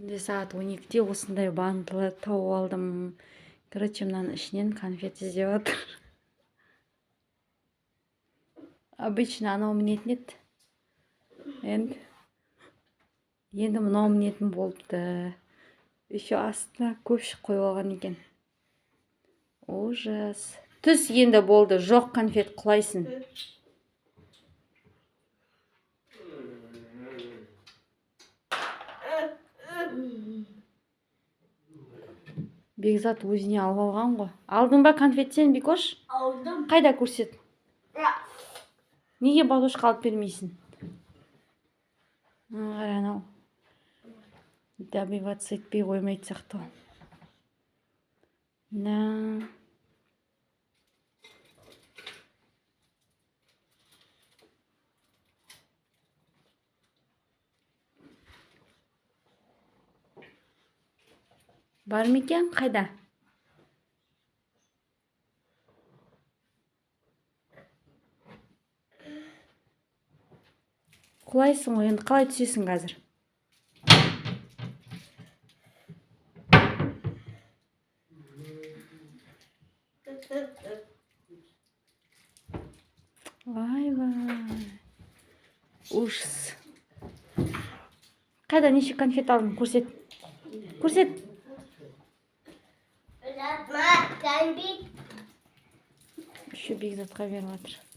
Түнде саат 12-де осындай бандылы тауып алдым. Короче, мынаның ішінен конфет іздеп жатыр. Обычно анау мінетін еді. Енді мынау мінетін болыпты. Еще астына көпшік қойып алған екен. Ужас. Түс енді болды. Жоқ конфет құлайсың. Бекзат өзіне алып алған ғой. Алдың ба конфет сен, Бекош? Алдым. Қайда көрсет? Неге бабушка алып бермейсің? Қара анау. Добиваться етпей қоймайды сияқты. На. Бар ма екен? Қайда? Құлайсың ғой, енді қалай түсесің қазір? Вай. Ужас. Қайда неше конфет алдың? Көрсет. Көрсет. Еще Бекзатқа беріп жатыр.